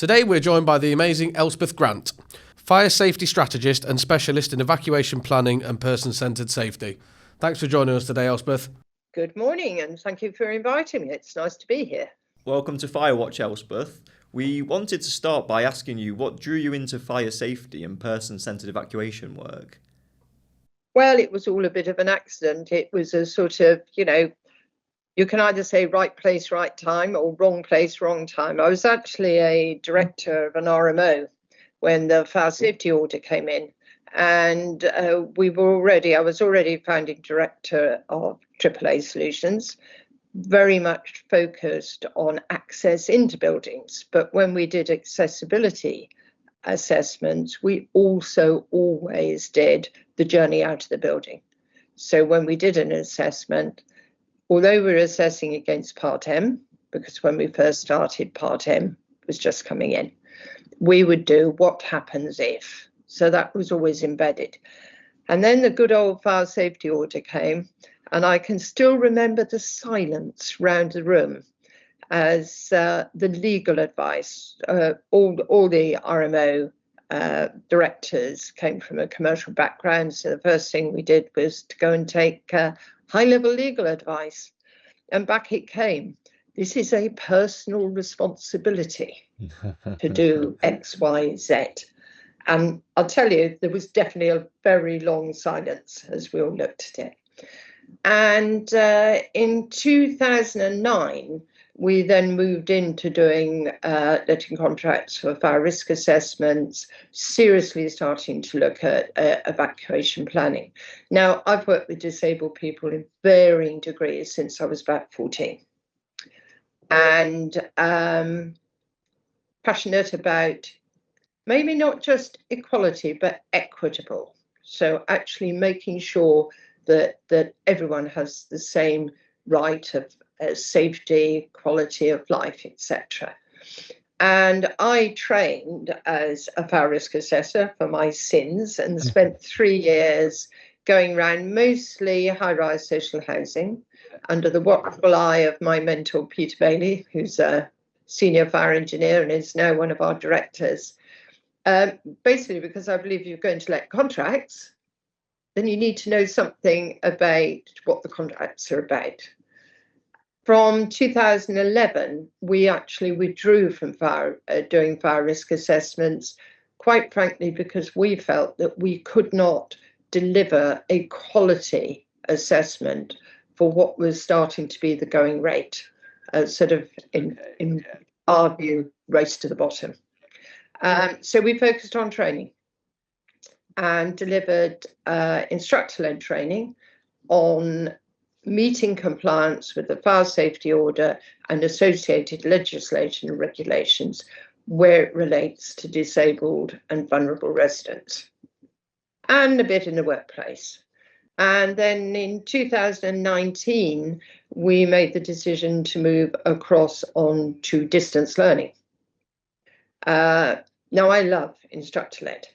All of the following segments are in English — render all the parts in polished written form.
Today we're joined by the amazing Elspeth Grant, fire safety strategist and specialist in evacuation planning and person-centred safety. Thanks for joining us today, Elspeth. Good morning, and thank you for inviting me. It's nice to be here. Welcome to Firewatch, Elspeth. We wanted to start by asking you what drew you into fire safety and person-centred evacuation work? Well, it was all a bit of an accident. It was a sort of, you can either say right place, right time, or wrong place, wrong time. I was actually a director of an RMO when the fire safety order came in. And I was already founding director of AAA Solutions, very much focused on access into buildings. But when we did accessibility assessments, we also always did the journey out of the building. So when we did an assessment, although we were assessing against Part M, because when we first started, Part M was just coming in, we would do what happens if. So that was always embedded. And then the good old fire safety order came, and I can still remember the silence round the room as the legal advice, all the RMO directors came from a commercial background. So the first thing we did was to go and take high-level legal advice. And back it came. This is a personal responsibility to do X, Y, Z. And I'll tell you, there was definitely a very long silence as we all looked at it. And in 2009, we then moved into doing letting contracts for fire risk assessments, seriously starting to look at evacuation planning. Now, I've worked with disabled people in varying degrees since I was about 14. And passionate about maybe not just equality, but equitable. So actually making sure that everyone has the same right of safety, quality of life, etc. And I trained as a fire risk assessor for my sins and spent 3 years going around mostly high-rise social housing under the watchful eye of my mentor, Peter Bailey, who's a senior fire engineer and is now one of our directors. Basically, because I believe you're going to let contracts, then you need to know something about what the contracts are about. From 2011, we actually withdrew from doing fire risk assessments, quite frankly, because we felt that we could not deliver a quality assessment for what was starting to be the going rate, sort of, in our view, race to the bottom. So we focused on training and delivered instructor-led training on meeting compliance with the fire safety order and associated legislation and regulations where it relates to disabled and vulnerable residents, and a bit in the workplace. And then in 2019, we made the decision to move across on to distance learning. Now, I love instructor-led.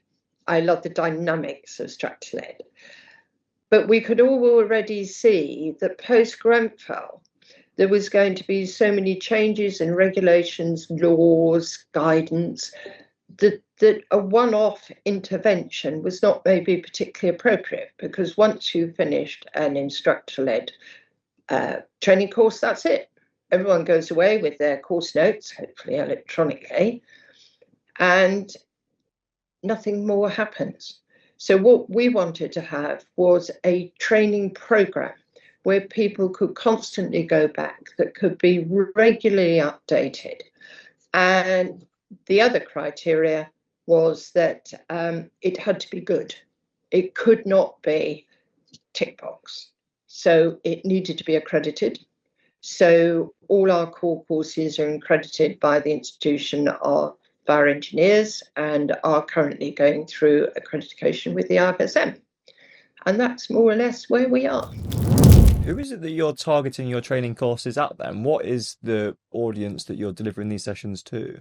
I love the dynamics of instructor-led. But we could all already see that post-Grenfell, there was going to be so many changes in regulations, laws, guidance, that a one-off intervention was not maybe particularly appropriate, because once you finished an instructor-led training course, that's it. Everyone goes away with their course notes, hopefully electronically, and nothing more happens. So what we wanted to have was a training program where people could constantly go back, that could be regularly updated. And the other criteria was that it had to be good. It could not be tick box. So it needed to be accredited. So all our core courses are accredited by the Institution of Fire Engineers and are currently going through accreditation with the RFSM. And that's more or less where we are. Who is it that you're targeting your training courses at then? What is the audience that you're delivering these sessions to?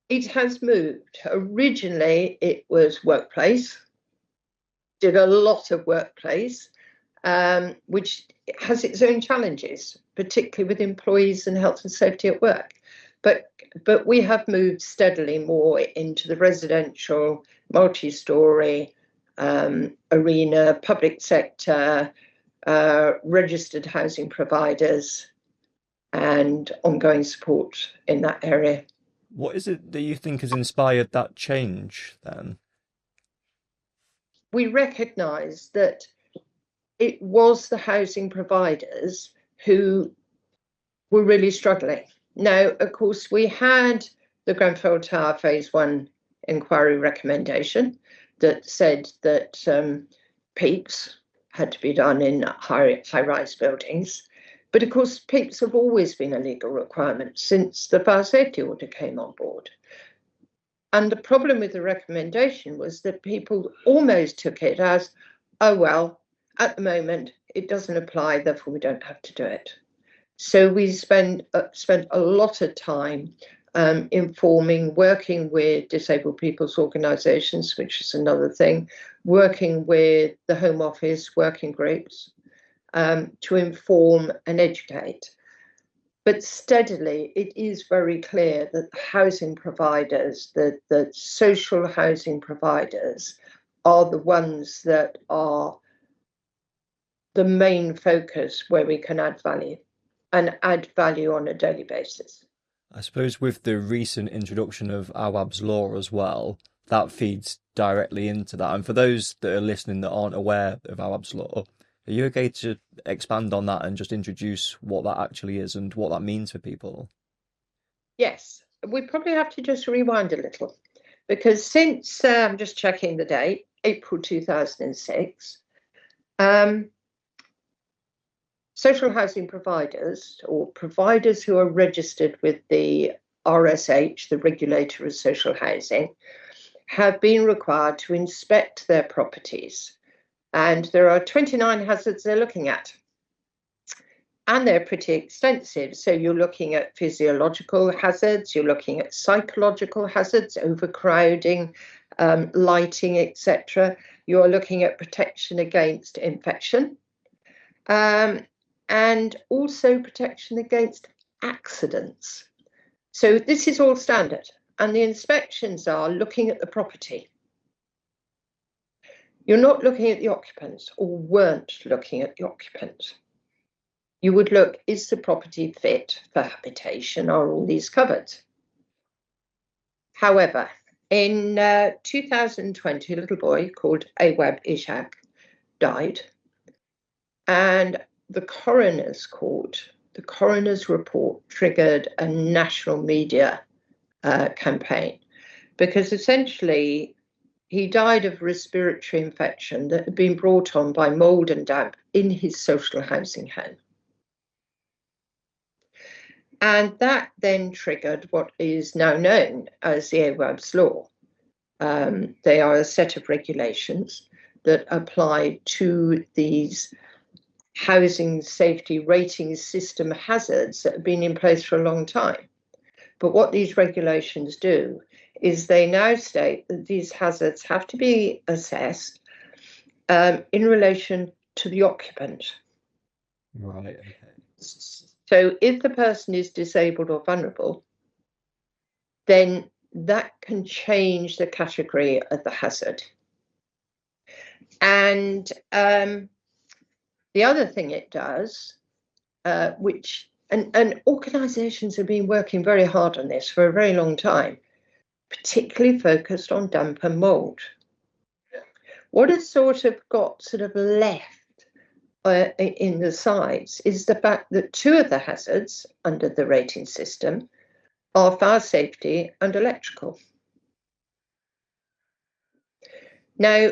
It has moved. Originally, it was workplace. Did a lot of workplace, which has its own challenges, particularly with employees and health and safety at work. But but we have moved steadily more into the residential, multi-storey arena, public sector, registered housing providers, and ongoing support in that area. What is it that you think has inspired that change then? We recognise that it was the housing providers who were really struggling. Now, of course, we had the Grenfell Tower Phase 1 inquiry recommendation that said that peaks had to be done in high-rise buildings. But of course, peaks have always been a legal requirement since the fire safety order came on board. And the problem with the recommendation was that people almost took it as, oh, well, at the moment, it doesn't apply, therefore we don't have to do it. So we spent a lot of time informing, working with disabled people's organisations, which is another thing, working with the Home Office, working groups, to inform and educate. But steadily, it is very clear that the housing providers, the social housing providers, are the ones that are the main focus where we can add value, and add value on a daily basis. I suppose with the recent introduction of Awaab's law as well, that feeds directly into that. And for those that are listening that aren't aware of Awaab's law, are you okay to expand on that and just introduce what that actually is and what that means for people? Yes, we probably have to just rewind a little, because since, I'm just checking the date, April 2006, social housing providers, or providers who are registered with the RSH, the Regulator of Social Housing, have been required to inspect their properties. And there are 29 hazards they're looking at. And they're pretty extensive. So you're looking at physiological hazards, you're looking at psychological hazards, overcrowding, lighting, etc. You're looking at protection against infection. And also protection against accidents. So this is all standard. And the inspections are looking at the property. You're not looking at the occupants, or weren't looking at the occupants. You would look, is the property fit for habitation? Are all these covered? However, in 2020, a little boy called Awaab died. And the coroner's court, the coroner's report triggered a national media campaign, because essentially he died of respiratory infection that had been brought on by mould and damp in his social housing home. And that then triggered what is now known as the Awaab's law. They are a set of regulations that apply to these housing safety rating system hazards that have been in place for a long time. But what these regulations do is they now state that these hazards have to be assessed in relation to the occupant. Right, okay. So if the person is disabled or vulnerable, then that can change the category of the hazard. And the other thing it does, and organisations have been working very hard on this for a very long time, particularly focused on damp and mould. What has sort of left in the sides is the fact that two of the hazards under the rating system are fire safety and electrical. Now,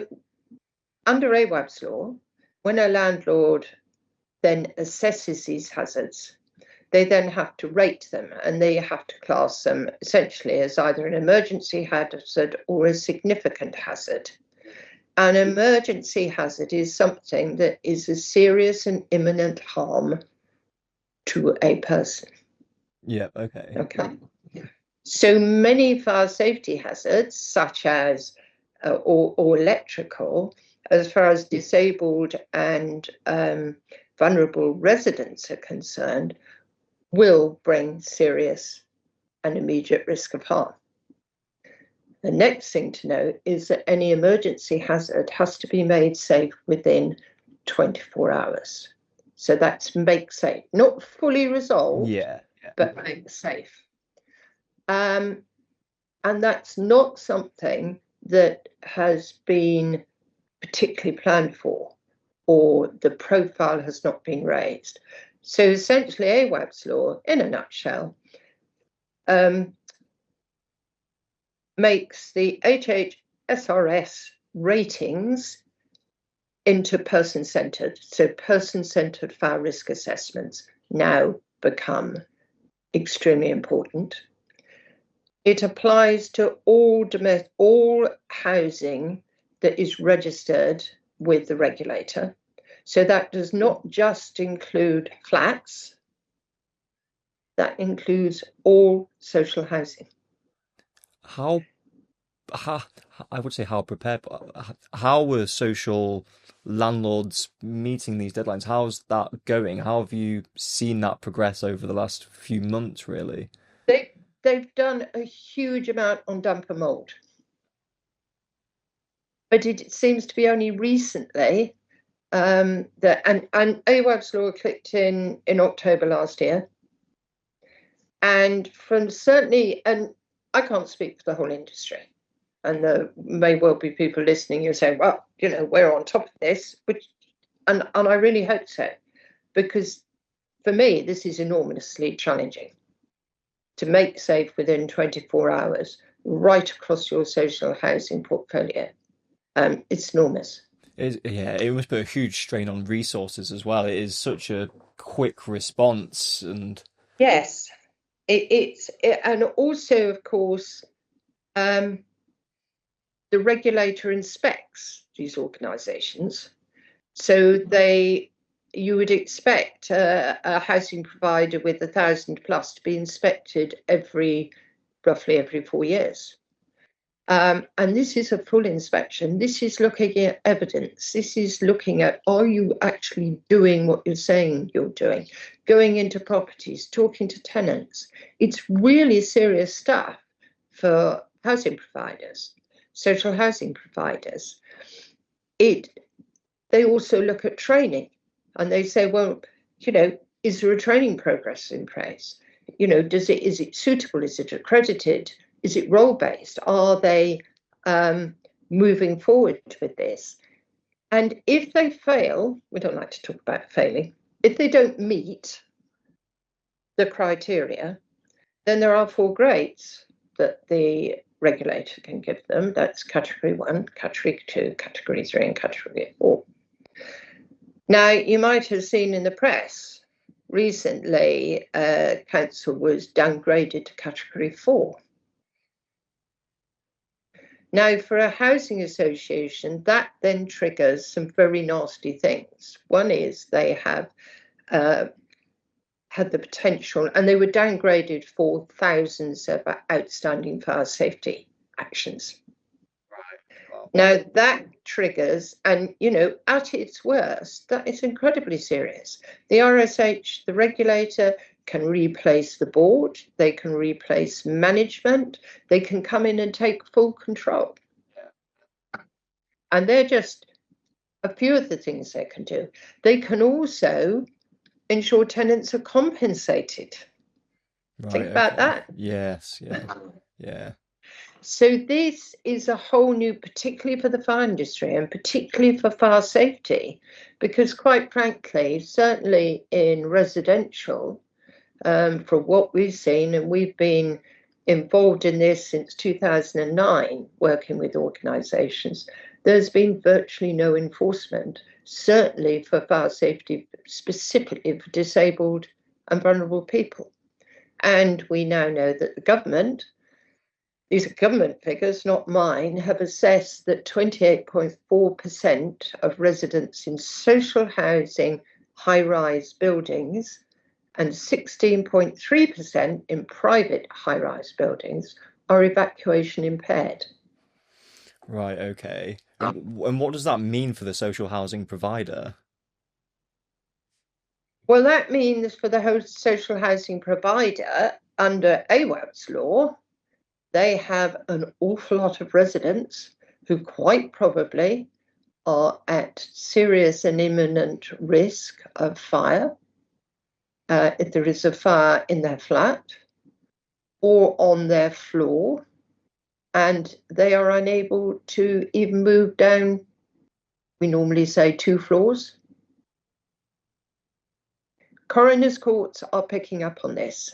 under Awaab's law, when a landlord then assesses these hazards, they then have to rate them, and they have to class them essentially as either an emergency hazard or a significant hazard. An emergency hazard is something that is a serious and imminent harm to a person. Yeah, okay. Okay. So many fire safety hazards, such as or electrical, as far as disabled and vulnerable residents are concerned, will bring serious an immediate risk of harm. The next thing to know is that any emergency hazard has to be made safe within 24 hours. So that's make safe, not fully resolved, but make safe. And that's not something that has been particularly planned for, or the profile has not been raised. So essentially, Awaab's law, in a nutshell, makes the HHSRS ratings into person-centred. So person-centred fire risk assessments now become extremely important. It applies to all housing that is registered with the regulator. So that does not just include flats, that includes all social housing. How I would say how prepared, but how were social landlords meeting these deadlines? How's that going? How have you seen that progress over the last few months, really? They've done a huge amount on damp and mould. But it seems to be only recently that, and Awaab's law clicked in October last year. And from certainly, and I can't speak for the whole industry, and there may well be people listening who say, well, you know, we're on top of this, and I really hope so, because for me, this is enormously challenging to make safe within 24 hours right across your social housing portfolio. It's enormous. It must put a huge strain on resources as well. It is such a quick response, and yes, and also, of course, the regulator inspects these organisations, so you would expect a housing provider with 1,000 plus to be inspected roughly every 4 years. And this is a full inspection. This is looking at evidence. This is looking at, are you actually doing what you're saying you're doing? Going into properties, talking to tenants. It's really serious stuff for housing providers, social housing providers. They also look at training, and they say, well, you know, is there a training progress in place? You know, is it suitable? Is it accredited? Is it role-based? Are they moving forward with this? And if they fail, we don't like to talk about failing, if they don't meet the criteria, then there are 4 grades that the regulator can give them. That's category 1, category 2, category 3, and category 4. Now, you might have seen in the press recently, council was downgraded to category 4. Now, for a housing association, that then triggers some very nasty things. One is they have had the potential, and they were downgraded for thousands of outstanding fire safety actions. Now, that triggers, and, you know, at its worst, that is incredibly serious. The RSH, the regulator, can replace the board, they can replace management, they can come in and take full control. And they're just a few of the things they can do. They can also ensure tenants are compensated. right, Think about that. Yes, yeah. So this is a whole new, particularly for the fire industry and particularly for fire safety, because quite frankly, certainly in residential, from what we've seen, and we've been involved in this since 2009, working with organisations, there's been virtually no enforcement, certainly for fire safety, specifically for disabled and vulnerable people. And we now know that the government, these are government figures, not mine, have assessed that 28.4% of residents in social housing high-rise buildings and 16.3% in private high-rise buildings are evacuation impaired. Right, okay. And what does that mean for the social housing provider? Well, that means for the social housing provider, under Awaab's law, they have an awful lot of residents who quite probably are at serious and imminent risk of fire. If there is a fire in their flat or on their floor, and they are unable to even move down, we normally say 2 floors. Coroners' courts are picking up on this.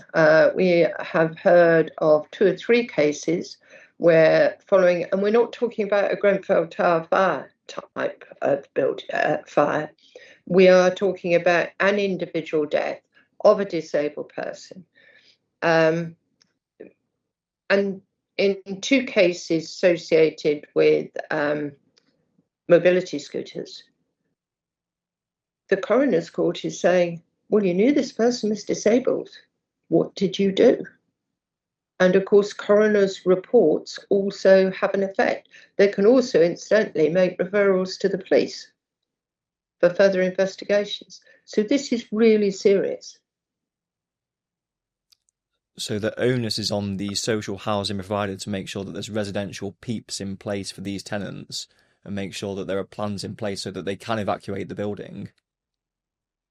We have heard of 2 or 3 cases where following, and we're not talking about a Grenfell Tower fire type of fire, we are talking about an individual death of a disabled person. And in 2 cases associated with mobility scooters, the coroner's court is saying, well, you knew this person was disabled. What did you do? And of course, coroner's reports also have an effect. They can also incidentally make referrals to the police for further investigations. So this is really serious. So the onus is on the social housing provider to make sure that there's residential peeps in place for these tenants and make sure that there are plans in place so that they can evacuate the building.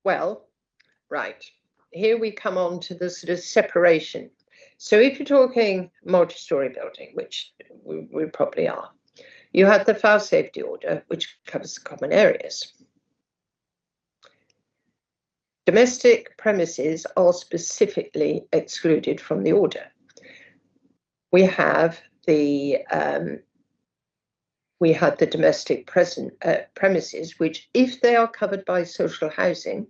Well, right. Here we come on to the sort of separation. So if you're talking multi-storey building, which we probably are, you have the fire safety order, which covers the common areas. Domestic premises are specifically excluded from the order. We have the domestic premises, which, if they are covered by social housing,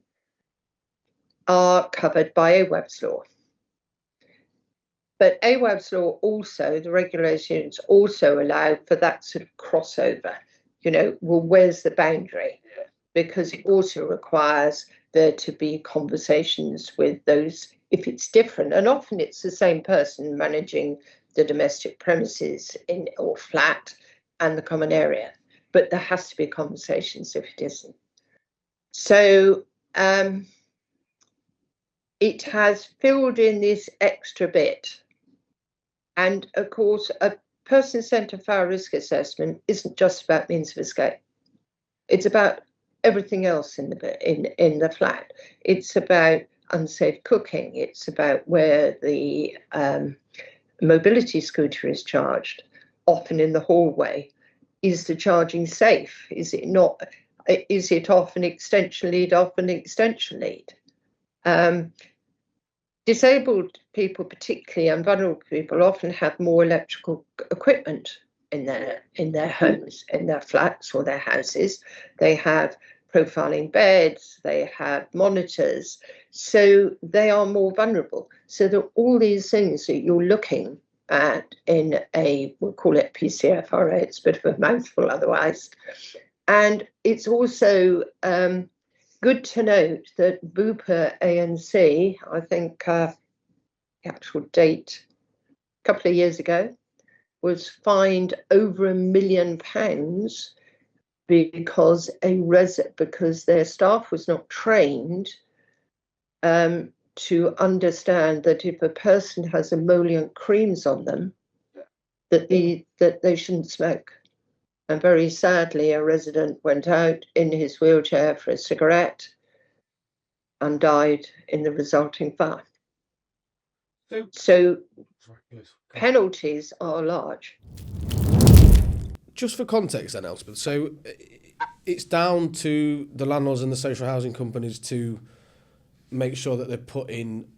are covered by Awaab's law. But Awaab's law also, the regulations also allow for that sort of crossover. You know, well, where's the boundary? Because it also requires there to be conversations with those, if it's different, and often it's the same person managing the domestic premises or flat and the common area, but there has to be conversations if it isn't. So it has filled in this extra bit. And of course, a person-centred fire risk assessment isn't just about means of escape. It's about everything else in the flat. It's about unsafe cooking. It's about where the mobility scooter is charged, often in the hallway. Is the charging safe? Is it not? Is it off an extension lead, off an extension lead? Disabled people, particularly, and vulnerable people, often have more electrical equipment in their homes, in their flats or their houses. They have profiling beds, they have monitors, so they are more vulnerable. So there are all these things that you're looking at in we'll call it PCFRA, it's a bit of a mouthful otherwise. And it's also good to note that Bupa ANC, I think the actual date, a couple of years ago, was fined over £1 million because their staff was not trained to understand that if a person has emollient creams on them, that they shouldn't smoke. And very sadly, a resident went out in his wheelchair for a cigarette and died in the resulting fire. So penalties are large. Just for context then, Elspeth, so it's down to the landlords and the social housing companies to make sure that they put in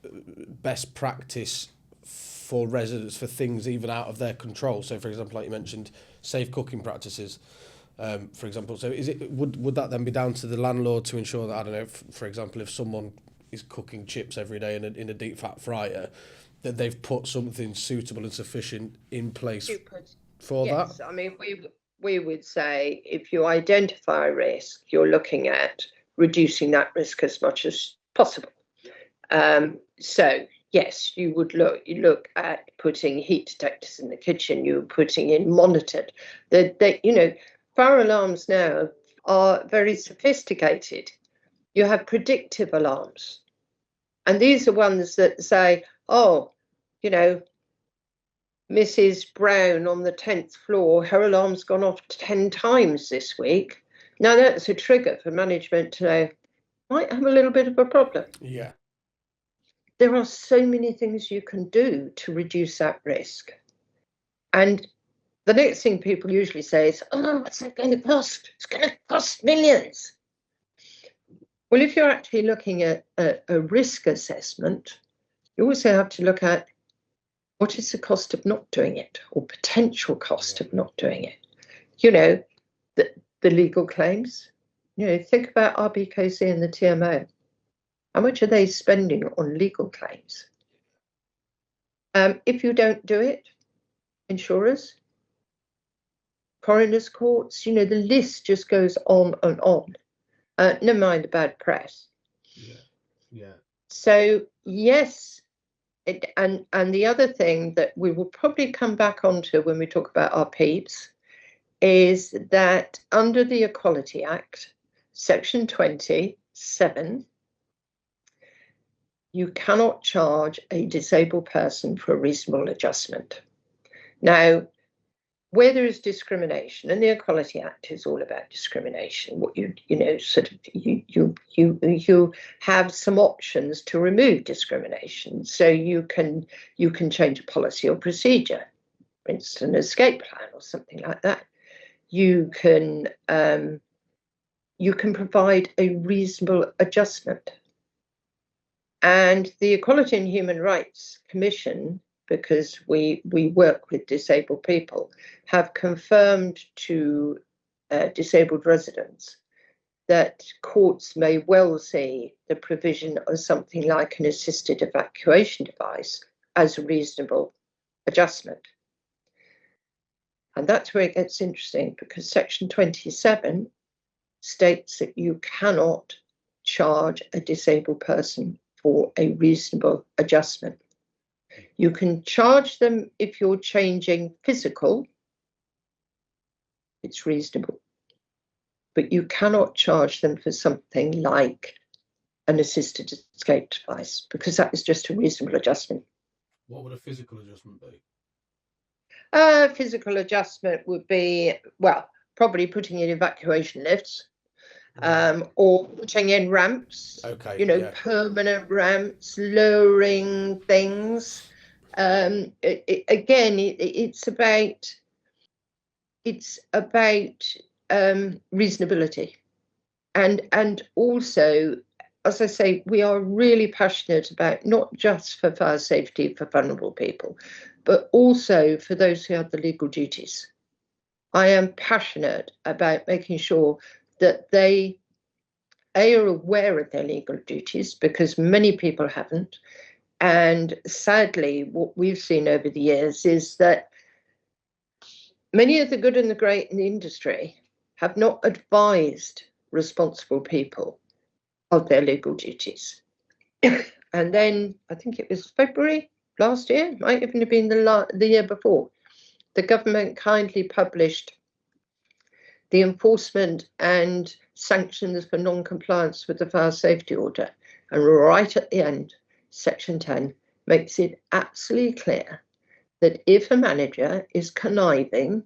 best practice for residents for things even out of their control. So, for example, like you mentioned, safe cooking practices, for example. So would that then be down to the landlord to ensure that, I don't know, for example, if someone is cooking chips every day in a deep fat fryer, that they've put something suitable and sufficient in place for that? Yes, I mean, we would say if you identify a risk, you're looking at reducing that risk as much as possible. So yes, you look at putting heat detectors in the kitchen. You're putting in monitored. Fire alarms now are very sophisticated. You have predictive alarms, and these are ones that say, oh, you know, Mrs. Brown on the 10th floor, her alarm's gone off 10 times this week. Now that's a trigger for management to know, might have a little bit of a problem. Yeah. There are so many things you can do to reduce that risk. And the next thing people usually say is, oh, what's that going to cost? It's going to cost millions. Well, if you're actually looking at a risk assessment, you also have to look at what is the cost of not doing it, or potential cost of not doing it. You know, the legal claims. You know, think about RBKC and the TMO. How much are they spending on legal claims? If you don't do it, insurers, coroners' courts, you know, the list just goes on and on. Never mind the bad press. Yeah. So, yes, and the other thing that we will probably come back onto when we talk about our peeps is that under the Equality Act, Section 27, you cannot charge a disabled person for a reasonable adjustment. Now, where there is discrimination, and the Equality Act is all about discrimination, what you have some options to remove discrimination. So you can change a policy or procedure, for instance, an escape plan or something like that. You can provide a reasonable adjustment. And the Equality and Human Rights Commission, because we work with disabled people, have confirmed to disabled residents that courts may well see the provision of something like an assisted evacuation device as a reasonable adjustment. And that's where it gets interesting, because Section 27 states that you cannot charge a disabled person for a reasonable adjustment. You can charge them if you're changing physical, it's reasonable, but you cannot charge them for something like an assisted escape device, because that is just a reasonable adjustment. What would a physical adjustment be? Physical adjustment would be, well, probably putting in evacuation lifts, or putting in ramps, permanent ramps, lowering things. It's about reasonability, and also, as I say, we are really passionate about not just for fire safety for vulnerable people, but also for those who have the legal duties. I am passionate about making sure that they are aware of their legal duties, because many people haven't. And sadly, what we've seen over the years is that many of the good and the great in the industry have not advised responsible people of their legal duties. And then, I think it was February last year, might even have been the year before, the government kindly published the enforcement and sanctions for non-compliance with the fire safety order. And right at the end, Section 10 makes it absolutely clear that if a manager is conniving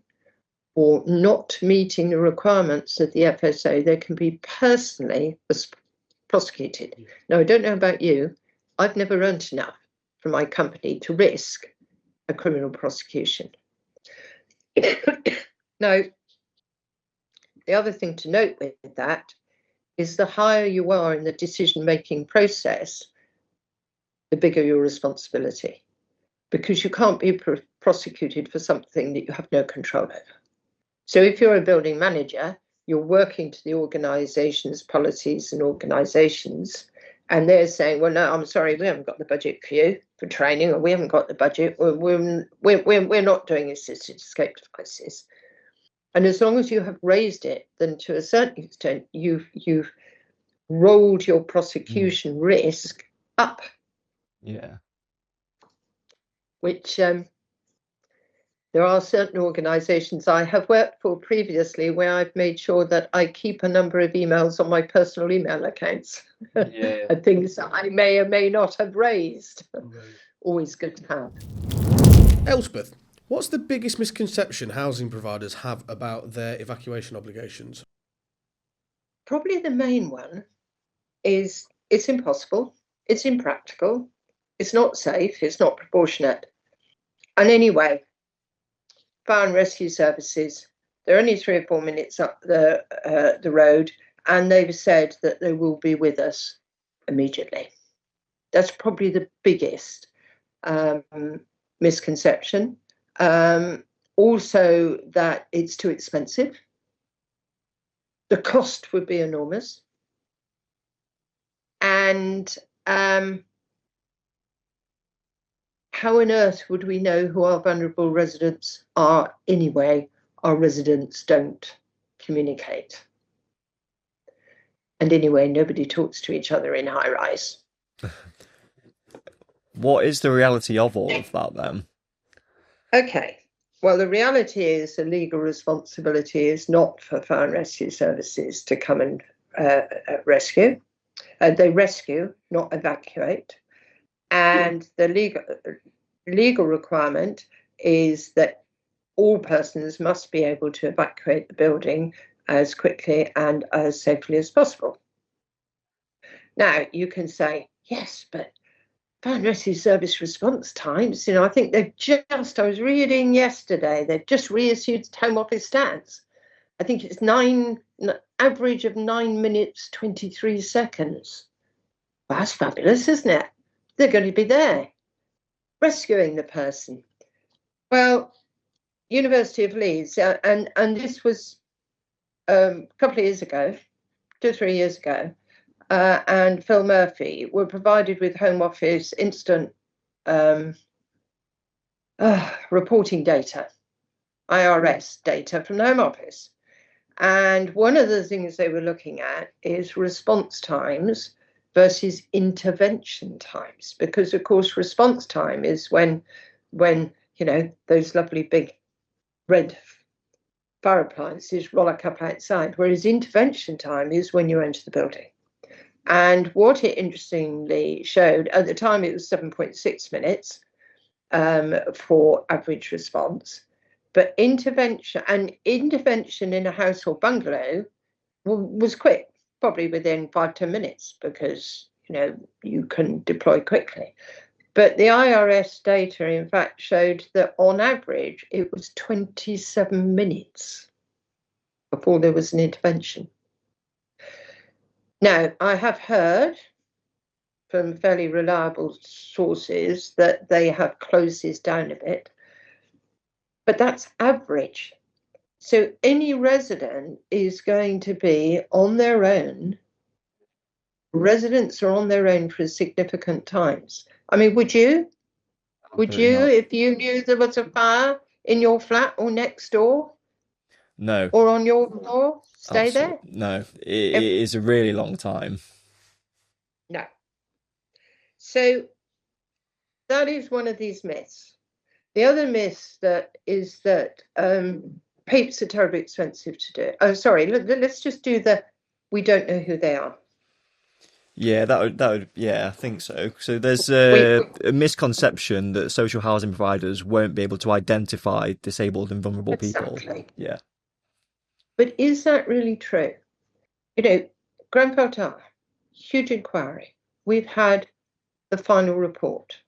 or not meeting the requirements of the FSO, they can be personally prosecuted. Yeah. Now, I don't know about you, I've never earned enough from my company to risk a criminal prosecution. Now, the other thing to note with that is the higher you are in the decision-making process, the bigger your responsibility, because you can't be prosecuted for something that you have no control over. So if you're a building manager, you're working to the organisation's policies and organisations, and they're saying, well, no, I'm sorry, we haven't got the budget for you for training, or we haven't got the budget, we're not doing assisted escape devices. And as long as you have raised it, then to a certain extent, you've rolled your prosecution risk up. Yeah. Which there are certain organisations I have worked for previously where I've made sure that I keep a number of emails on my personal email accounts, and things that I may or may not have raised, always good to have. Elspeth, what's the biggest misconception housing providers have about their evacuation obligations? Probably the main one is it's impossible, it's impractical, it's not safe, it's not proportionate. And anyway, fire and rescue services, they're only 3 or 4 minutes up the road, and they've said that they will be with us immediately. That's probably the biggest misconception. Also, that it's too expensive. The cost would be enormous. And how on earth would we know who our vulnerable residents are anyway? Our residents don't communicate. And anyway, nobody talks to each other in high rise. What is the reality of all of that then? Okay. Well, the reality is the legal responsibility is not for fire and rescue services to come and rescue. They rescue, not evacuate. And the legal requirement is that all persons must be able to evacuate the building as quickly and as safely as possible. Now, you can say, yes, but fire and rescue service response times, I think I was reading yesterday, they've just reissued Home Office stats. I think it's average of 9 minutes, 23 seconds. Well, that's fabulous, isn't it? They're going to be there, rescuing the person. Well, University of Leeds, and this was a couple of years ago, 2 or 3 years ago, and Phil Murphy were provided with Home Office instant reporting data, IRS data from the Home Office. And one of the things they were looking at is response times versus intervention times, because of course response time is when those lovely big red fire appliances roll up outside, whereas intervention time is when you enter the building. And what it interestingly showed, at the time it was 7.6 minutes for average response, but intervention in a house or bungalow was quick, probably within 5-10 minutes, because you can deploy quickly. But the IRS data, in fact, showed that on average it was 27 minutes before there was an intervention. Now, I have heard from fairly reliable sources that they have closed this down a bit, but that's average. So any resident is going to be on their own. Residents are on their own for significant times. I mean, would you, if you knew there was a fire in your flat or next door? No. Or on your floor? Stay there? No, it is a really long time. No. So that is one of these myths. The other myth is that papers are terribly expensive to do. Oh, sorry. Let's just do we don't know who they are. Yeah, that would. Yeah, I think so. So there's a misconception that social housing providers won't be able to identify disabled and vulnerable people. Yeah. But is that really true? Grenfell Tower, huge inquiry. We've had the final report.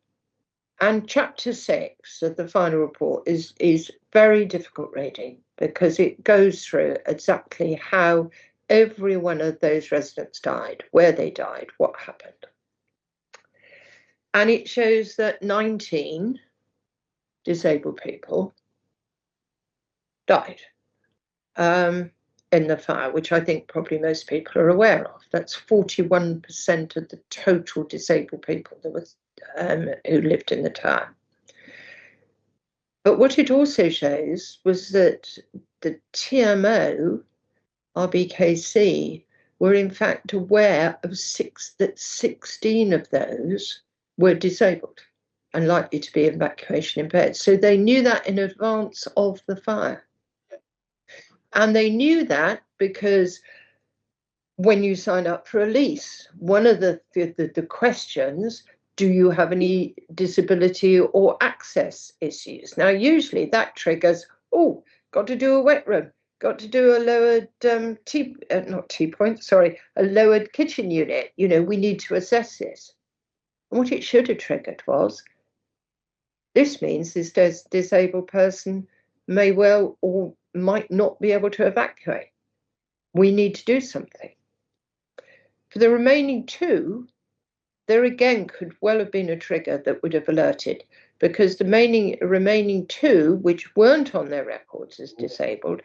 And chapter 6 of the final report is very difficult reading, because it goes through exactly how every one of those residents died, where they died, what happened. And it shows that 19 disabled people died in the fire, which I think probably most people are aware of. That's 41% of the total disabled people that was who lived in the tower. But what it also shows was that the TMO, RBKC, were in fact aware of that 16 of those were disabled and likely to be evacuation impaired. So they knew that in advance of the fire. And they knew that because when you sign up for a lease, one of the questions, do you have any disability or access issues? Now, usually that triggers, oh, got to do a wet room, got to do a lowered a lowered kitchen unit. You know, we need to assess this. And what it should have triggered was, this means this disabled person may well or might not be able to evacuate. We need to do something. For the remaining two, there again could well have been a trigger that would have alerted, because the remaining two, which weren't on their records as disabled,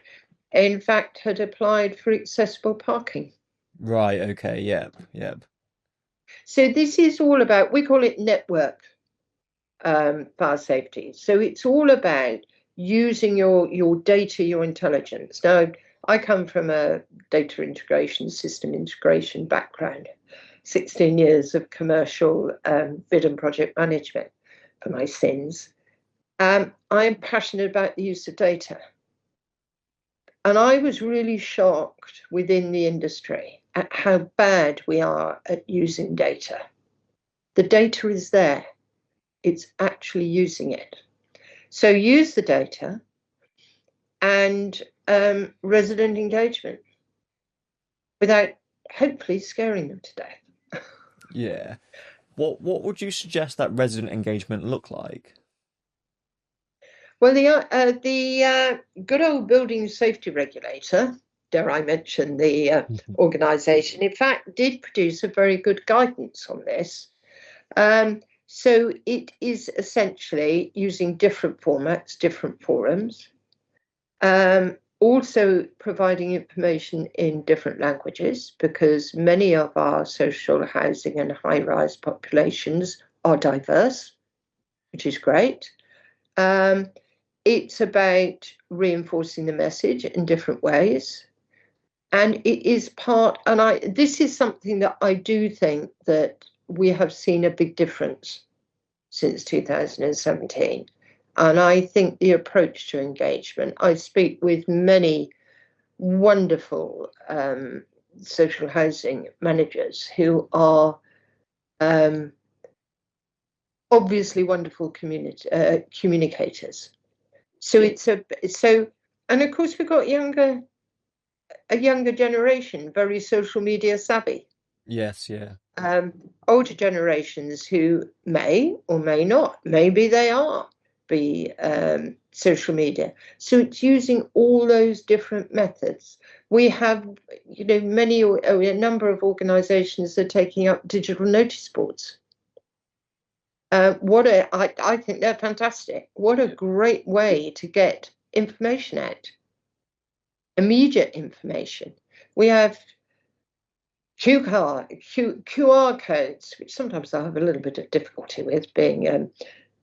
in fact had applied for accessible parking. Right, okay, yep. So this is all about, we call it network fire safety. So it's all about using your data, your intelligence. Now, I come from a data integration, system integration background, 16 years of commercial bid and project management for my sins. I'm passionate about the use of data. And I was really shocked within the industry at how bad we are at using data. The data is there. It's actually using it. So use the data and resident engagement without hopefully scaring them to death. Yeah. What would you suggest that resident engagement look like? Well, the good old building safety regulator, dare I mention the organisation, in fact, did produce a very good guidance on this. So it is essentially using different formats, different forums, also providing information in different languages, because many of our social housing and high-rise populations are diverse, which is great. It's about reinforcing the message in different ways. And it is part, and this is something that I do think that we have seen a big difference since 2017. And I think the approach to engagement, I speak with many wonderful social housing managers who are obviously wonderful communicators. So and of course we've got a younger generation, very social media savvy. Yes, yeah. Older generations who may or may not, maybe they are, be social media. So it's using all those different methods. We have, a number of organisations that are taking up digital notice boards. I think they're fantastic. What a great way to get information out, immediate information. We have QR codes, which sometimes I have a little bit of difficulty with, being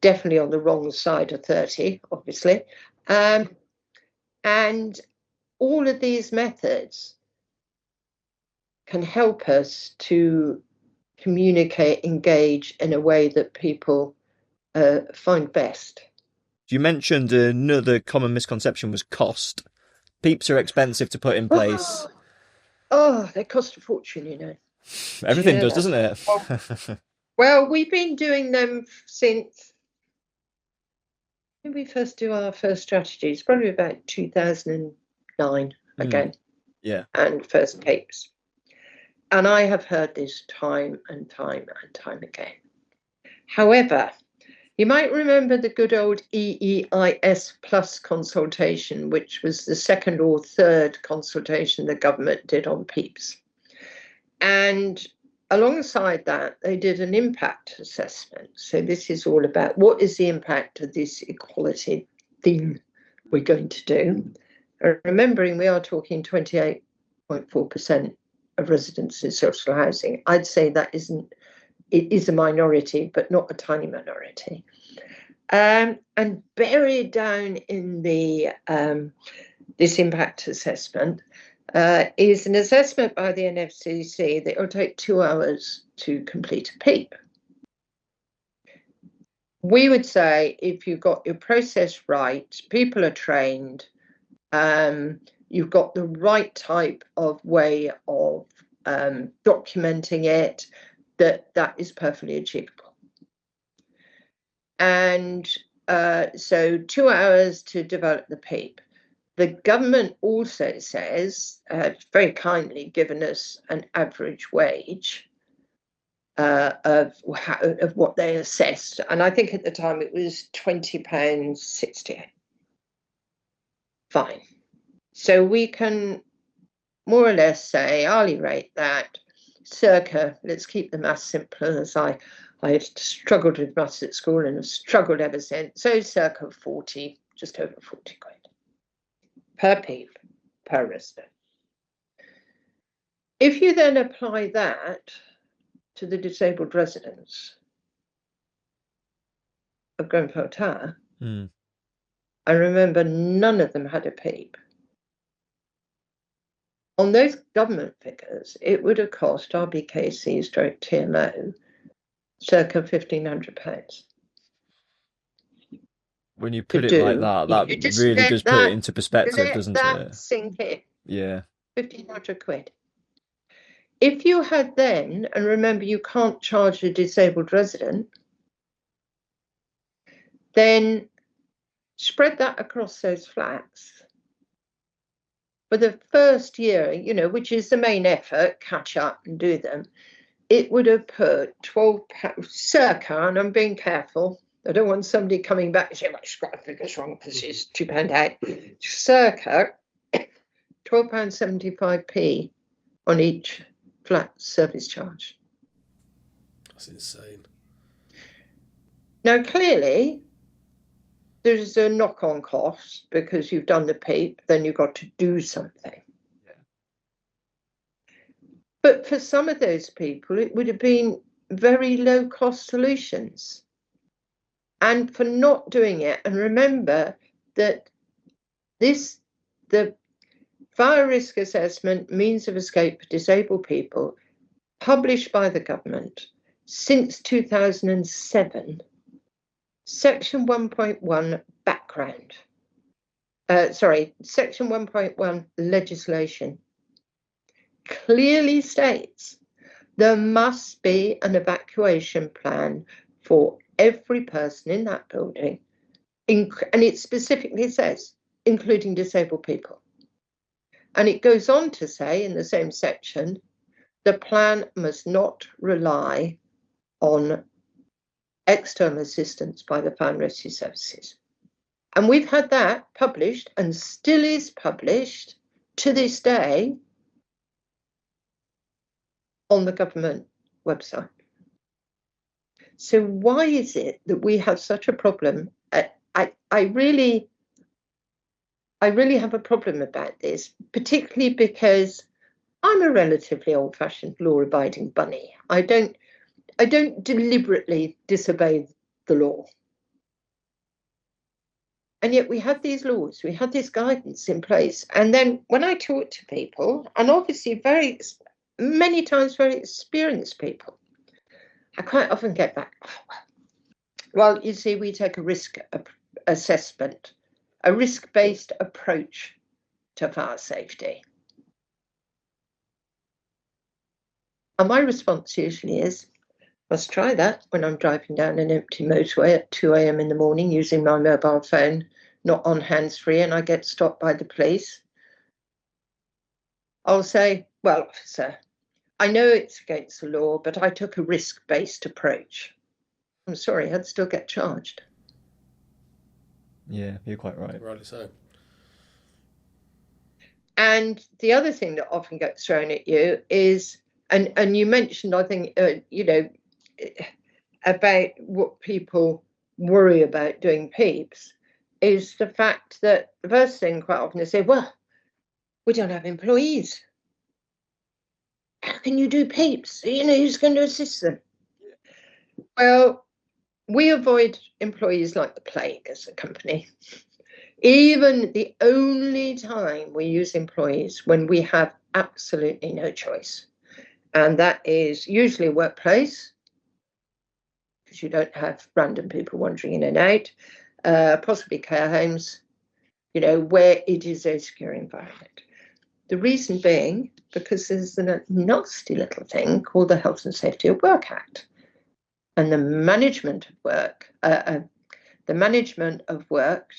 definitely on the wrong side of 30, obviously. And all of these methods can help us to communicate, engage in a way that people find best. You mentioned another common misconception was cost. Peeps are expensive to put in place. Oh, they cost a fortune, you know. Everything does, doesn't it? Well, we've been doing them since when we first do our first strategies, probably about 2009 again. Yeah. And first peeps. And I have heard this time and time and time again. However, you might remember the good old EEIS Plus consultation, which was the second or third consultation the government did on peeps. And alongside that, they did an impact assessment. So this is all about what is the impact of this equality thing we're going to do. Remembering we are talking 28.4% of residents in social housing. I'd say it is a minority, but not a tiny minority. And buried down in the this impact assessment is an assessment by the NFCC that will take 2 hours to complete a PEEP. We would say if you've got your process right, people are trained, you've got the right type of way of documenting it, that is perfectly achievable. And so 2 hours to develop the PEEP. The government also says, very kindly given us an average wage of what they assessed. And I think at the time it was £20.60. Fine. So we can more or less say, hourly rate that, circa, let's keep the maths simple, as I had struggled with maths at school and have struggled ever since. So circa 40, just over 40 quid per PEEP, per resident. If you then apply that to the disabled residents of Grenfell Tower, I remember none of them had a PEEP. On those government figures, it would have cost RBKC stroke TMO circa £1,500. When you put it like that, that really does put it into perspective, doesn't it? Sink in. Yeah. 1,500 quid. If you had then, and remember you can't charge a disabled resident, then spread that across those flats. For the first year, which is the main effort, catch up and do them, it would have put £12 circa, and I'm being careful, I don't want somebody coming back and saying, well, she's got the figures wrong because it's £2 out. Circa £12.75p on each flat service charge. That's insane. Now, clearly, there's a knock-on cost because you've done the PEEP, then you've got to do something. Yeah. But for some of those people, it would have been very low-cost solutions. And for not doing it, and remember that the fire risk assessment means of escape for disabled people, published by the government since 2007, Section 1.1 background. Section 1.1 legislation clearly states there must be an evacuation plan for every person in that building, and it specifically says, including disabled people. And it goes on to say in the same section, the plan must not rely on external assistance by the Fire and Rescue Services. And we've had that published and still is published to this day on the government website. So why is it that we have such a problem? I really have a problem about this, particularly because I'm a relatively old-fashioned, law-abiding bunny. I don't deliberately disobey the law. And yet we have these laws, we have this guidance in place. And then when I talk to people, and obviously many times very experienced people, I quite often get back, well, you see, we take a risk assessment, a risk-based approach to fire safety. And my response usually is, must try that when I'm driving down an empty motorway at 2 a.m. in the morning using my mobile phone, not on hands-free, and I get stopped by the police. I'll say, well, officer, I know it's against the law, but I took a risk-based approach. I'm sorry, I'd still get charged. Yeah, you're quite right. Rightly so. And the other thing that often gets thrown at you is, and you mentioned, I think, about what people worry about doing PEEPs, is the fact that the first thing quite often they say, well, we don't have employees. How can you do PEEPs? Who's going to assist them? Well, we avoid employees like the plague as a company. Even the only time we use employees when we have absolutely no choice. And that is usually a workplace, because you don't have random people wandering in and out, possibly care homes, where it is a secure environment. The reason being, because there's a nasty little thing called the Health and Safety at Work Act. And the management of work, the management of work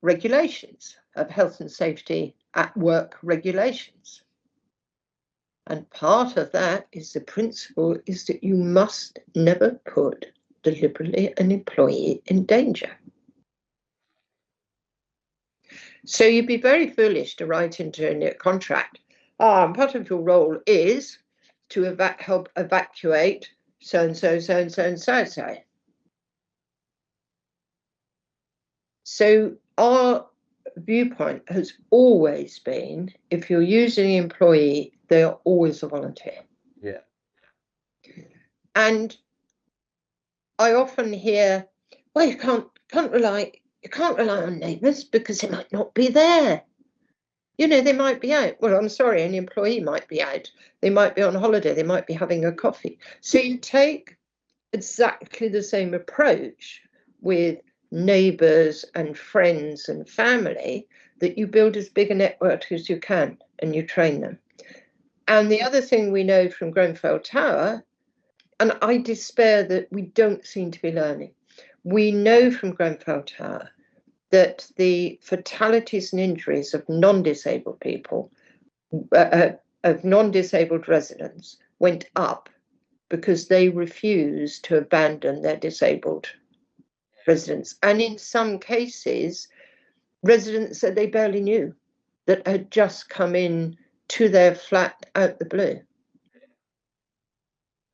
regulations, of health and safety at work regulations. And part of that is the principle is that you must never put deliberately an employee in danger. So you'd be very foolish to write into a contract, part of your role is to help evacuate so-and-so, so-and-so, and so-and-so. So our viewpoint has always been, if you're using an employee, they are always a volunteer. Yeah. And I often hear, well, you can't rely on neighbours because they might not be there. You know, they might be out. Well, I'm sorry, an employee might be out. They might be on holiday. They might be having a coffee. So you take exactly the same approach with neighbours and friends and family, that you build as big a network as you can and you train them. And the other thing we know from Grenfell Tower, and I despair that we don't seem to be learning, we know from Grenfell Tower that the fatalities and injuries of non-disabled people, of non-disabled residents, went up because they refused to abandon their disabled residents. And in some cases, residents that they barely knew, that had just come in to their flat out the blue.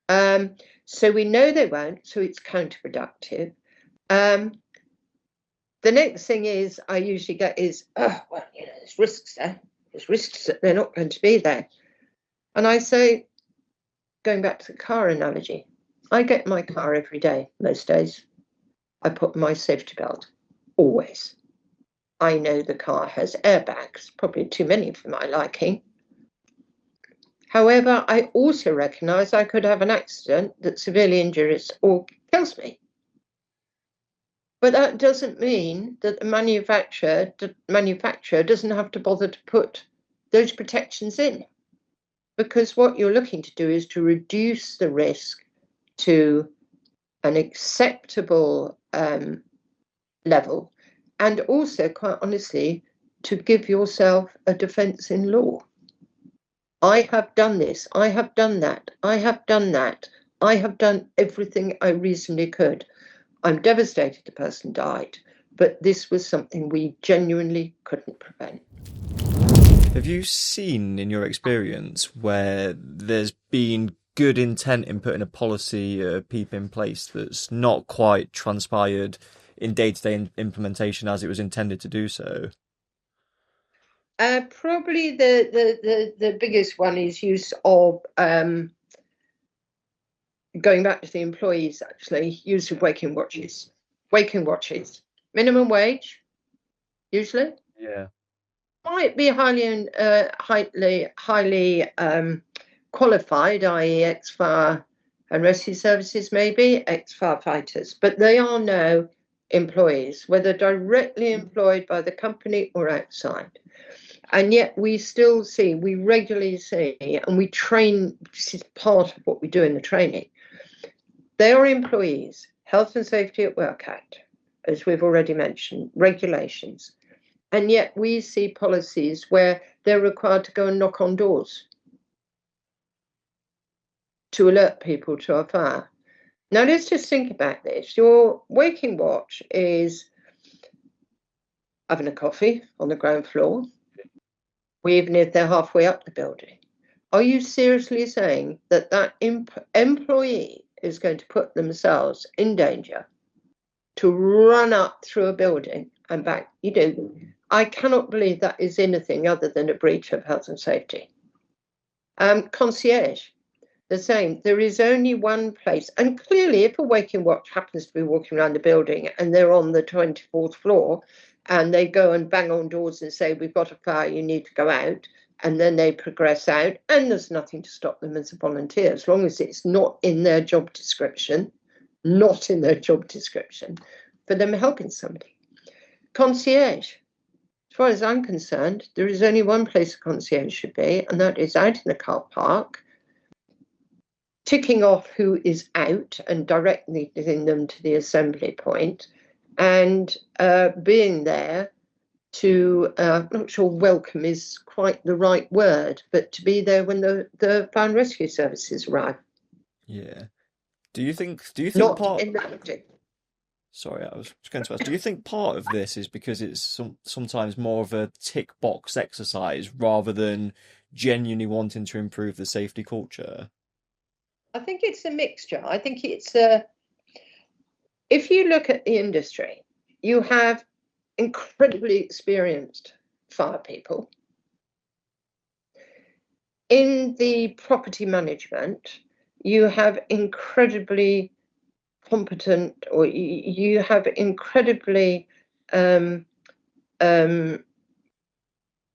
So we know they won't, so it's counterproductive. The next thing is I usually get is, there's risks there. There's risks that they're not going to be there. And I say, going back to the car analogy, I get in my car every day, most days. I put my safety belt, always. I know the car has airbags, probably too many for my liking. However, I also recognise I could have an accident that severely injures or kills me. But that doesn't mean that the manufacturer doesn't have to bother to put those protections in. Because what you're looking to do is to reduce the risk to an acceptable level, and also, quite honestly, to give yourself a defence in law. I have done this, I have done that, I have done that, I have done everything I reasonably could. I'm devastated the person died, but this was something we genuinely couldn't prevent. Have you seen in your experience where there's been good intent in putting a policy, a PEEP in place that's not quite transpired in day-to-day implementation as it was intended to do so? Probably the biggest one is use of, going back to the employees, actually, use of waking watches. Minimum wage, usually. Yeah. Might be highly qualified, i.e. ex-fire and rescue services, maybe, ex-firefighters, but they are now employees, whether directly employed by the company or outside. And yet we regularly see, and we train, this is part of what we do in the training, they are employees, Health and Safety at Work Act, as we've already mentioned, regulations. And yet we see policies where they're required to go and knock on doors to alert people to a fire. Now let's just think about this. Your waking watch is having a coffee on the ground floor, even if they're halfway up the building. Are you seriously saying that employee is going to put themselves in danger to run up through a building and back? I cannot believe that is anything other than a breach of health and safety. Concierge, the same. There is only one place. And clearly, if a waking watch happens to be walking around the building and they're on the 24th floor and they go and bang on doors and say, we've got a fire, you need to go out, and then they progress out, and there's nothing to stop them as a volunteer, as long as it's not in their job description, for them helping somebody. Concierge. As far as I'm concerned, there is only one place a concierge should be, and that is out in the car park, ticking off who is out and directing them to the assembly point, and being there to, I'm not sure welcome is quite the right word, but to be there when the fire and rescue services arrive. Yeah. Do you think Not part in the building. Sorry, I was just going to ask, do you think part of this is because it's sometimes more of a tick box exercise rather than genuinely wanting to improve the safety culture? I think it's a mixture. I think it's if you look at the industry, you have incredibly experienced fire people. In the property management, you have incredibly competent, or you have incredibly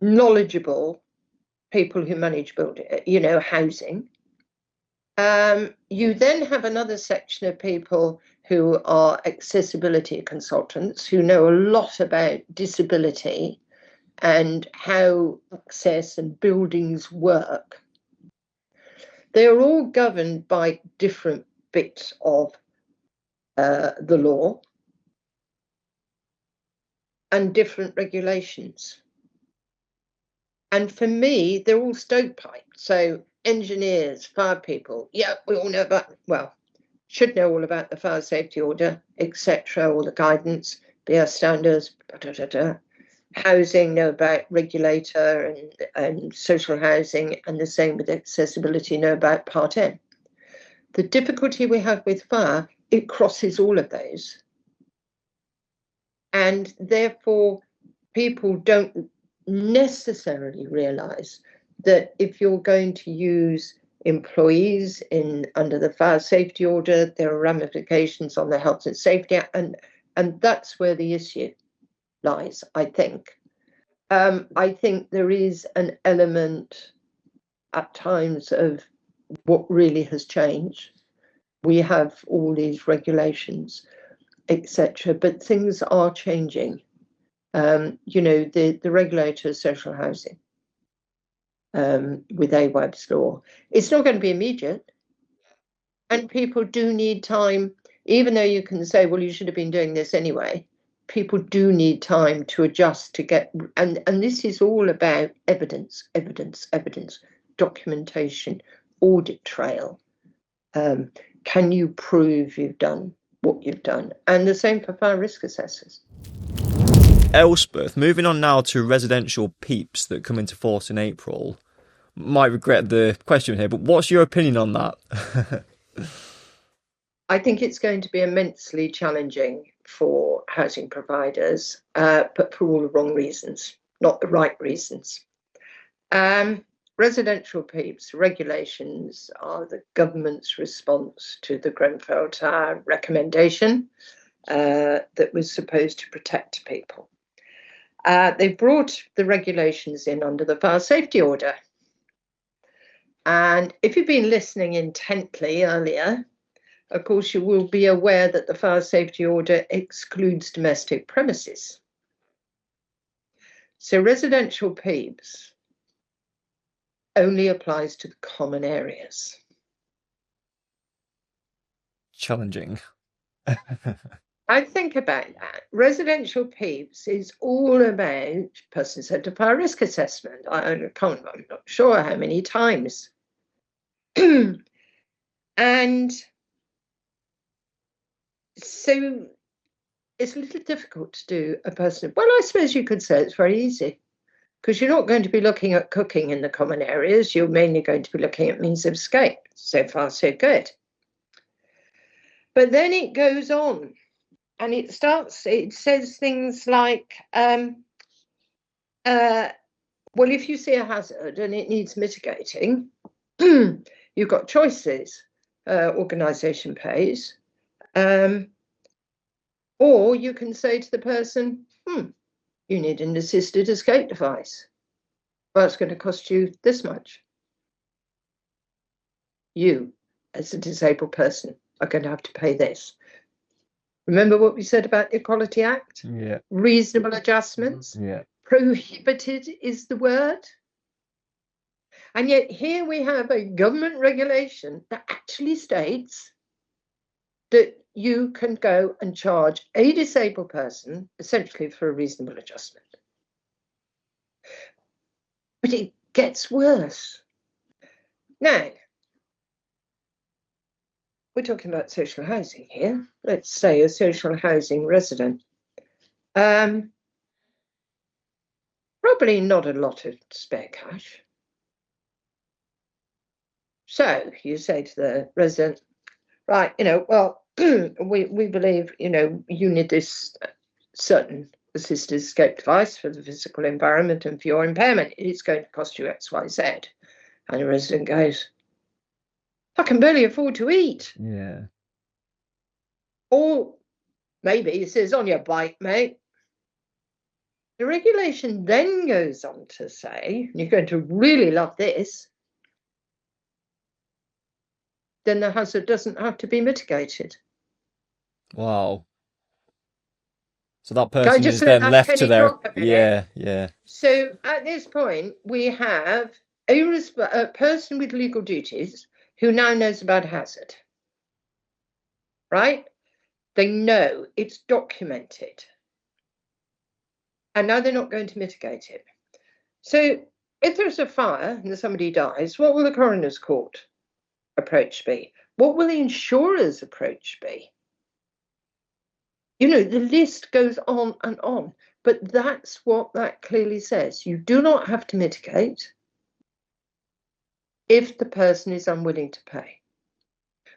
knowledgeable people who manage building, housing. You then have another section of people who are accessibility consultants who know a lot about disability and how access and buildings work. They are all governed by different bits of the law and different regulations. And for me, they're all stovepiped. So engineers, fire people, yeah, we all know about, should know all about the fire safety order, etc., all the guidance, BS standards, housing, know about regulator and social housing, and the same with accessibility, know about Part N. The difficulty we have with fire, it crosses all of those. And therefore, people don't necessarily realise that if you're going to use employees under the fire safety order, there are ramifications on the health and safety, and that's where the issue lies, I think. I think there is an element at times of what really has changed. We have all these regulations, etc., but things are changing. The regulator of social housing with Awaab's law, it's not going to be immediate. And people do need time, even though you can say, well, you should have been doing this anyway. People do need time to adjust to get, and this is all about evidence, documentation, audit trail. Can you prove you've done what you've done? And the same for fire risk assessors. Elspeth, moving on now to residential PEEPs that come into force in April. Might regret the question here, but what's your opinion on that? I think it's going to be immensely challenging for housing providers, but for all the wrong reasons, not the right reasons. Residential PEEPs regulations are the government's response to the Grenfell Tower recommendation that was supposed to protect people. They brought the regulations in under the fire safety order. And if you've been listening intently earlier, of course, you will be aware that the fire safety order excludes domestic premises. So residential PEEPs only applies to the common areas. Challenging. I think about that. Residential PEEPs is all about person-centred fire risk assessment. I'm not sure how many times. And so it's a little difficult to do a person. Well, I suppose you could say it's very easy, because you're not going to be looking at cooking in the common areas. You're mainly going to be looking at means of escape. So far, so good. But then it goes on. And it says things like, well, if you see a hazard and it needs mitigating, you've got choices. Organisation pays. Or you can say to the person, you need an assisted escape device. Well, it's going to cost you this much. You, as a disabled person, are going to have to pay this. Remember what we said about the Equality Act? Yeah. Reasonable adjustments. Yeah. Prohibited is the word. And yet here we have a government regulation that actually states that you can go and charge a disabled person essentially for a reasonable adjustment. But it gets worse. Now, we're talking about social housing here. Let's say a social housing resident. Probably not a lot of spare cash. So you say to the resident, right, well, we believe, you need this certain assisted escape device for the physical environment and for your impairment. It's going to cost you X, Y, Z. And the resident goes, I can barely afford to eat. Yeah. Or maybe he says, on your bike, mate. The regulation then goes on to say, and you're going to really love this, then the hazard doesn't have to be mitigated. Wow. So that person is then left to their... Yeah. So at this point, we have a person with legal duties who now knows about hazard, right? They know it's documented. And now they're not going to mitigate it. So if there's a fire and somebody dies, what will the coroner's court approach be? What will the insurer's approach be? The list goes on and on, but that's what that clearly says. You do not have to mitigate if the person is unwilling to pay.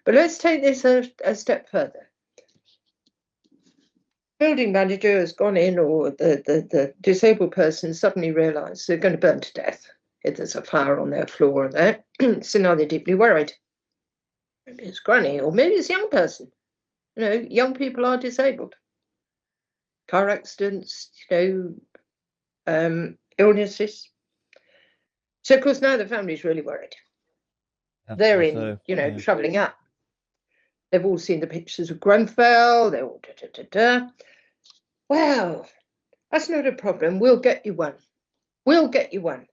But let's take this a step further. Building manager has gone in, or the disabled person suddenly realised they're going to burn to death if there's a fire on their floor there. So now they're deeply worried. Maybe it's granny, or maybe it's a young person. Young people are disabled. Car accidents, illnesses. So, of course, now the family's really worried. They're in, travelling up. They've all seen the pictures of Grenfell. They're all da-da-da-da. Well, that's not a problem. We'll get you one. We'll get you one.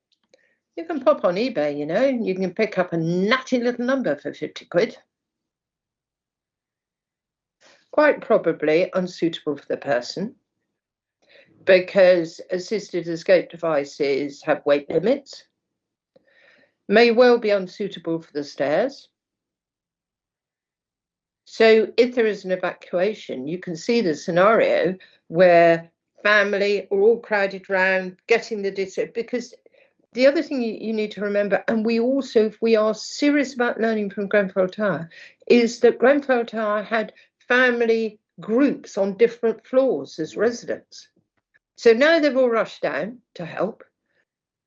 You can pop on eBay, you can pick up a natty little number for 50 quid. Quite probably unsuitable for the person, because assisted escape devices have weight limits, may well be unsuitable for the stairs. So if there is an evacuation, you can see the scenario where family are all crowded round, getting the because the other thing you need to remember, and we also, if we are serious about learning from Grenfell Tower, is that Grenfell Tower had family groups on different floors as residents. So now they've all rushed down to help,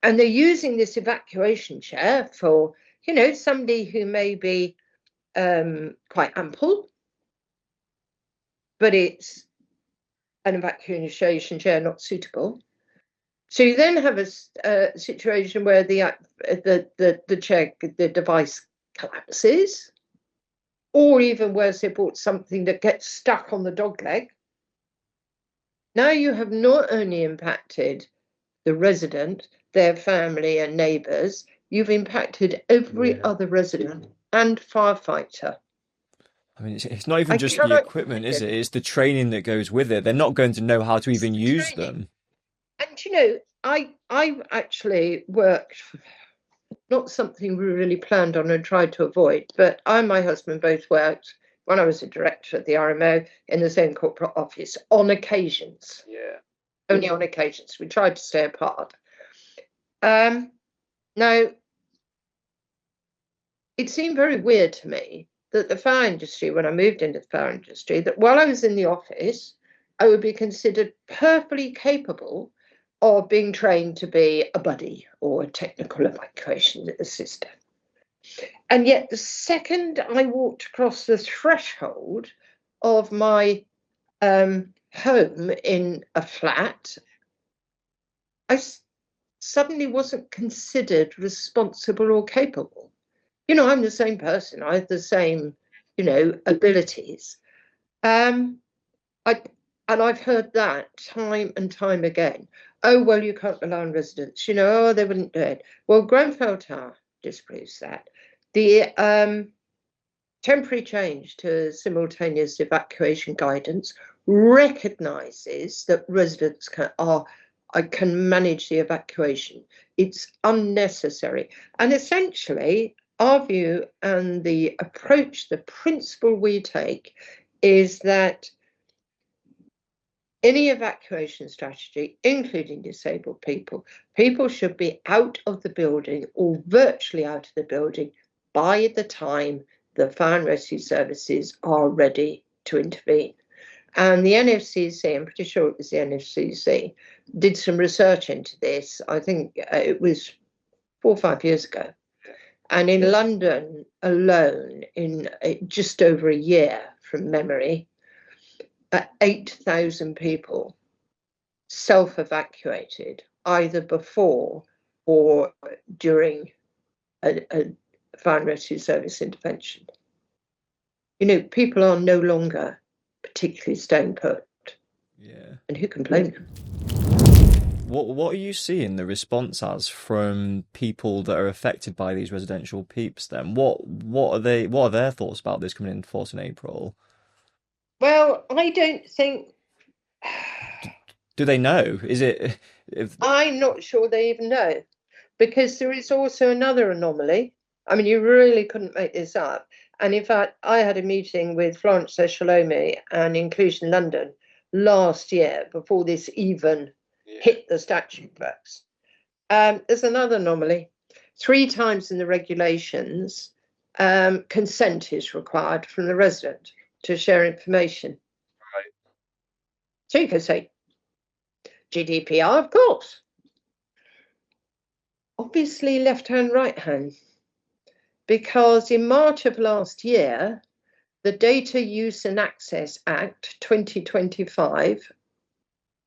and they're using this evacuation chair for, somebody who may be quite ample, but it's an evacuation chair not suitable. So you then have a situation where the chair, the device collapses, or even worse, they bought something that gets stuck on the dog leg. Now you have not only impacted the resident, their family and neighbours, you've impacted every other resident and firefighter. I mean, it's not even just the equipment, is it? It's the training that goes with it. They're not going to know how to even use them. And, I actually worked, not something we really planned on and tried to avoid, but I and my husband both worked, when I was a director at the RMO, in the same corporate office on occasions. Yeah. Only on occasions. We tried to stay apart. Now, it seemed very weird to me that the fire industry, when I moved into the fire industry, that while I was in the office, I would be considered perfectly capable of being trained to be a buddy or a technical evacuation assistant. And yet the second I walked across the threshold of my home in a flat, I suddenly wasn't considered responsible or capable. I'm the same person. I have the same, abilities. I've heard that time and time again. Oh, well, you can't rely on residents. They wouldn't do it. Well, Grenfell Tower disproves that. The temporary change to simultaneous evacuation guidance recognises that residents can manage the evacuation. It's unnecessary. And essentially, our view and the approach, the principle we take is that any evacuation strategy, including disabled people, people should be out of the building or virtually out of the building by the time the fire and rescue services are ready to intervene. And the NFCC, I'm pretty sure it was the NFCC, did some research into this. I think it was 4 or 5 years ago. And in London alone, in just over a year from memory, 8,000 people self-evacuated either before or during a fire and rescue service intervention. You know, people are no longer particularly staying put. Yeah. And who can blame them? What are you seeing the response as from people that are affected by these residential peeps then? What are their thoughts about this coming into force in April? Well, I don't think... Do they know? I'm not sure they even know, because there is also another anomaly. I mean, you really couldn't make this up. And in fact, I had a meeting with Florence Shalomi and Inclusion London last year before this even hit the statute books. There's another anomaly. 3 times in the regulations, consent is required from the resident to share information. Right. So you can say, GDPR, of course. Obviously left hand, right hand. Because in March of last year, the Data Use and Access Act 2025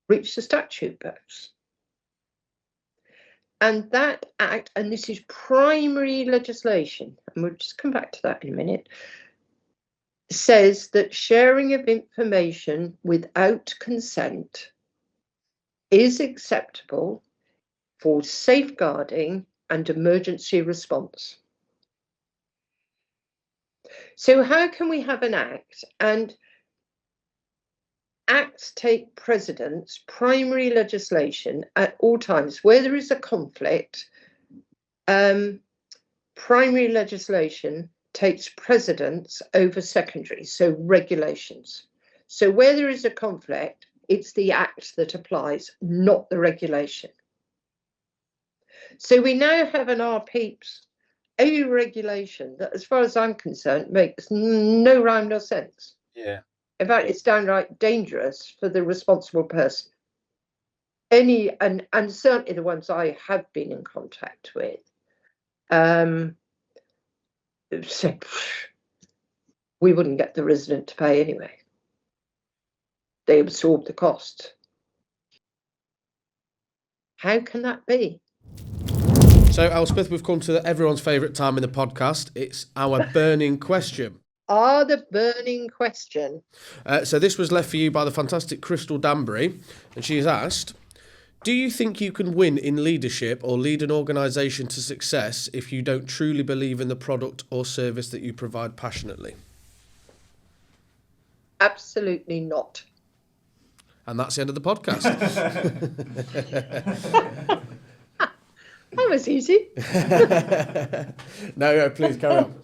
reached the statute books. And that act, and this is primary legislation, and we'll just come back to that in a minute, says that sharing of information without consent is acceptable for safeguarding and emergency response. So how can we have an act, and acts take precedence, primary legislation at all times where there is a conflict? Primary legislation takes precedence over secondary, so regulations. So where there is a conflict, it's the act that applies, not the regulation. So we now have an RPEEPs, a regulation that, as far as I'm concerned, makes no rhyme nor sense. Yeah. In fact, it's downright dangerous for the responsible person. And certainly the ones I have been in contact with, said we wouldn't get the resident to pay anyway. They absorb the cost. How can that be? So, Elspeth, we've come to everyone's favourite time in the podcast. It's our burning question. The burning question. So this was left for you by the fantastic Crystal Danbury, and she has asked, do you think you can win in leadership or lead an organisation to success if you don't truly believe in the product or service that you provide passionately? Absolutely not. And that's the end of the podcast. That was easy. No, please carry on.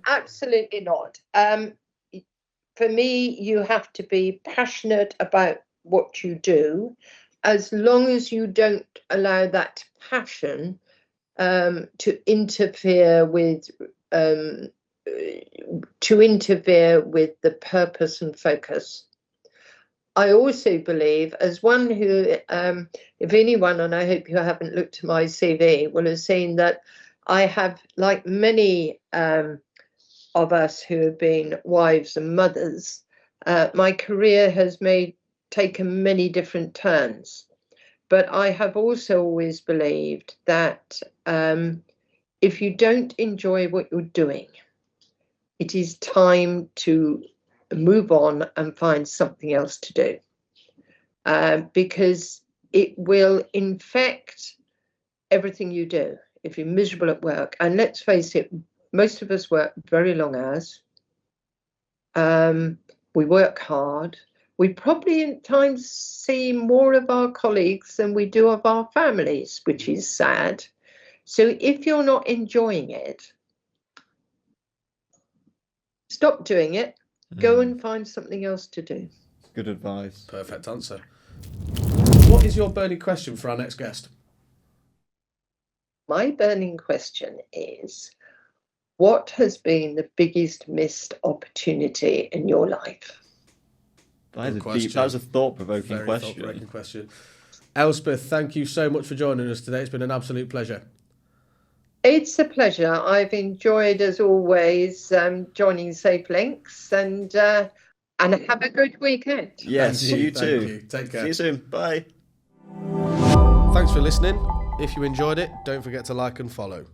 Absolutely not. For me, you have to be passionate about what you do, as long as you don't allow that passion to interfere with the purpose and focus. I also believe, as one who, if anyone, and I hope you haven't looked at my CV, will have seen that I have, like many of us who have been wives and mothers, my career has taken many different turns. But I have also always believed that if you don't enjoy what you're doing, it is time to move on and find something else to do, because it will infect everything you do if you're miserable at work. And let's face it, most of us work very long hours. We work hard. We probably at times see more of our colleagues than we do of our families, which is sad. So if you're not enjoying it, stop doing it. Go and find something else to do. Good advice. Perfect answer. What is your burning question for our next guest? My burning question is, what has been the biggest missed opportunity in your life? That was a thought-provoking question. Thought-provoking question. Elspeth, thank you so much for joining us today. It's been an absolute pleasure. It's a pleasure. I've enjoyed, as always, joining Safe Links, and have a good weekend. Yes, you too. Thank you. Take care. See you soon. Bye. Thanks for listening. If you enjoyed it, don't forget to like and follow.